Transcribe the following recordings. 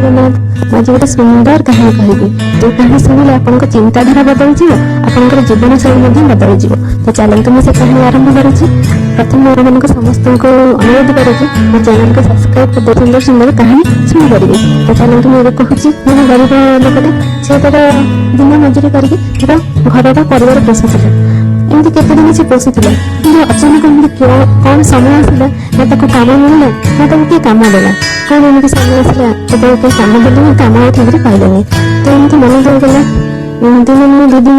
जगन्नाथ आज गोटे सुंदर कहानी कहबी जो कहानी शुणिले आपन चिंताधारा बदल आपंकर जीवन शैली बदल तो चलते मुझे कहानी आरंभ करुच्ची। प्रथम मान समस्त अनुरोध करुच्ची मो चैनल को सब्सक्राइब कर सुंदर सुंदर कहानी शुणी पारे। तो चलते मुझे कहूँ मैं गरीब लोकटे से तार दिन मजूरी करके घर परिवार पोषुला एमती केते दिन से पोषुला कि अचानक कौन समय आसला ना कम मिलला ना किए कम देला कौन एमती समय आसला तो कम देले कम ठीक से पाइलानी तो एमती मन जागला दिन दु दिन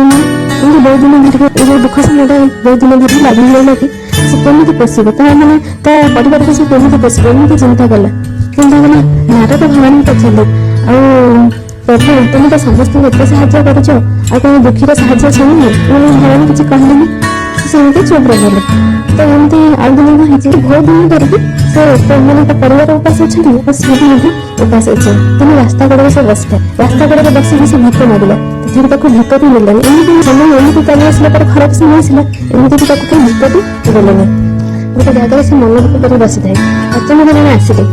एमती बहुत दिन धरिक ये दुख समय बहुत दिन धरिक लगी रहा कि से केमी पोषब मैंने परिवार को से केमी पोषब एमती चिंता कला नारद भगवान पचारे प्रभु तुम तो समस्त एत साहय कर दुखीर साहय शुणुनी भगवान किसी कहले सेमती चुप रही तो एमती आउ दिन बहुत दिन करके मैंने परिवार उपास अच्छा सी उपास अच्छे तेना रास्ता कड़े से बस रास्ता कड़े बसिक से भूत मारे तक भूत भी मिललानी एमती समय एमती चली आसला खराब समय आसला एमती भी भूत भी देलेनी गोटे जगह से मन दुख कर बसी था अचानक जन आसिले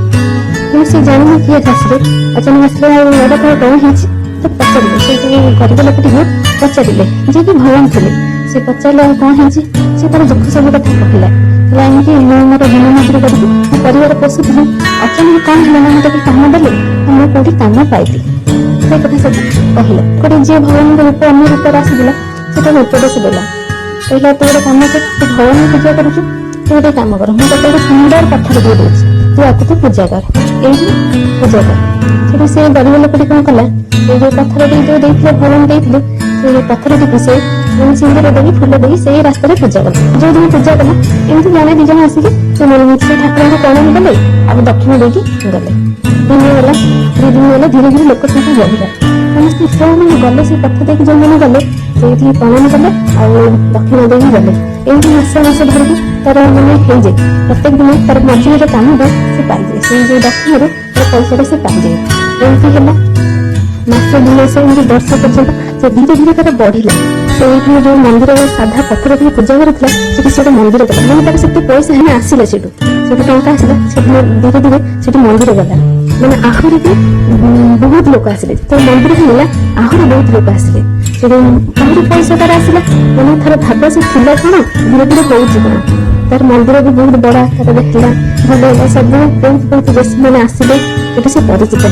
से जानी किए आसिले अचानक आसले मेरा कौन है तो पचारे से गरीब लोकटी पचारे जी कि भगवान थे से पचारे कौन है से तार दुख सब कथा कहला एमती मोर दिन मजूरी करके परिवार पोषुली अचानक कौन है मतलब कम देले मुझे कौटी कम पाइली से कथा सब कहला गोटे जी भगवान रूप अन्य रूप आसला से उपदेश देला कहला तू गोटे कम कर तू भगवान पूजा करुचु तू गोटे कम कर मुझे गोटे सुंदर पत्थर दिए दूसरी तू आपको तो पूजा कर यही पूजा कर से गरीब लोकटी कौन कला जो पत्थर जो भगवान देते से पत्थर टी से सिंदूर देवी फूल देवी से रास्ता पूजा कला जो दिन पूजा कला एमती जड़े दिज आसिक से ठाकुर को प्रणाम कले आप दक्षिण देकी गले दिन गला दु दिन गला धीरे धीरे लोक संख्या बढ़ला समस्त जो मैंने गले से पत्थर देकी जो मैंने गले से प्रणाम कले आ दक्षिण देवी गले एमती मस धरिकी तार मैंने हो जाए प्रत्येक दिन तार मजूरी काम से पाई जाए से जो दक्षिण पैसा से पाई जाए एमती है मास दिन से वर्ष पर्यटन से धीरे धीरे तार बढ़ला से जो मंदिर साधा पत्थर की पूजा करता से मंदिर गला मैंने से पैसा है आसला से टाँचा आसला धीरे धीरे से मंदिर गला मैंने आहरी भी बहुत लोक आसिले तो मंदिर मिला आहरी बहुत लोक आसिले आहरी पैसा तार आसला मैंने थर भाग से थिला कौन धीरे धीरे हो तार मंदिर भी बहुत बड़ा आकार है भल सब बहुत बेस मैंने आसिले ये से परिचित है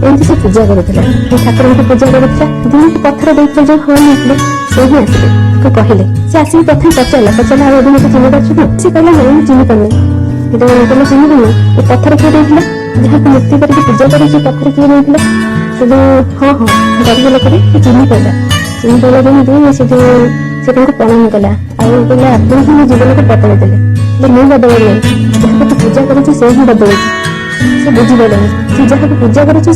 एमती से पूजा करूला ठाकुर को पूजा करूला दिन पत्थर देते जो भगवान होते से ही आसिले कहले से आसिक प्रथम पचारा पचारा आ मत चिन्ह पार्छ से कहला नहीं मुझे चिन्ह पारे कहले चिन्ह पारे पत्थर किए देता जहाँ मूर्ति करके पूजा कर पत्थर किए देता से हाँ हाँ गरीब लोक चिन्ह पाला चिन्ह पाला जमी से प्रणाम कला आगे आपन ही जीवन को बदल देले नहीं बदल जहाँ पूजा कर से ही बदल से बुझीपारे से जहाँ पूजा कर से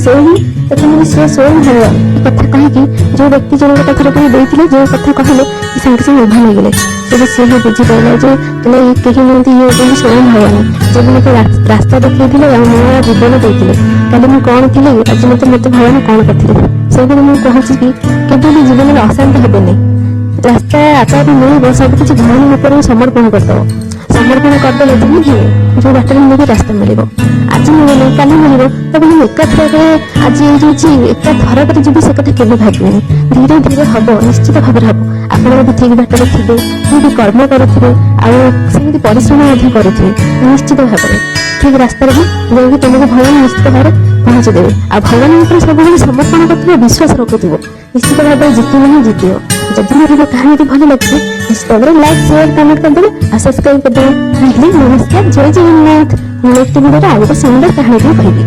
स्वयं भगवान कथा कहीं जो व्यक्ति जो कथा देते जो कथा कहले सागे सागे उभा नहीं गले से ही बुझीपारा जो कहीं नहीं ये स्वयं भगवान जो मैंने रास्ता देखते नया जीवन देते कल मुझे कौन थी आज मत भगवान कौन करते से मुझे कहूँ कि केवल भी जीवन में अशांति हेनी रास्ता आकार मिल सब किसी भगवान ऊपर समर्पण करदे समर्पण करदे जो बाटर मिले रास्ता मिल आज मिले कल मिल तब एकाथर आज एक थर कर जी से कथा के भावे धीरे धीरे हम निश्चित भाव हम आप ठीक बाटर थे कर्म करेंगे आमती परिश्रम करेंगे निश्चित भाव ठीक रास्तार भी जाकि तुमको भगवान निश्चित भाव पहुँचदेवे आ भगवान सब समर्पण कर विश्वास रखुव निश्चित भाव जितने ही जितिव जदि मोर कहानी भल लगे निश्चित भाव लाइक शेयर कमेंट करदे और सब्सक्राइब करदे। नमस्कार जय जगन्नाथ नेक्स्ट वीडियो आगे सुंदर कहानी कहबी।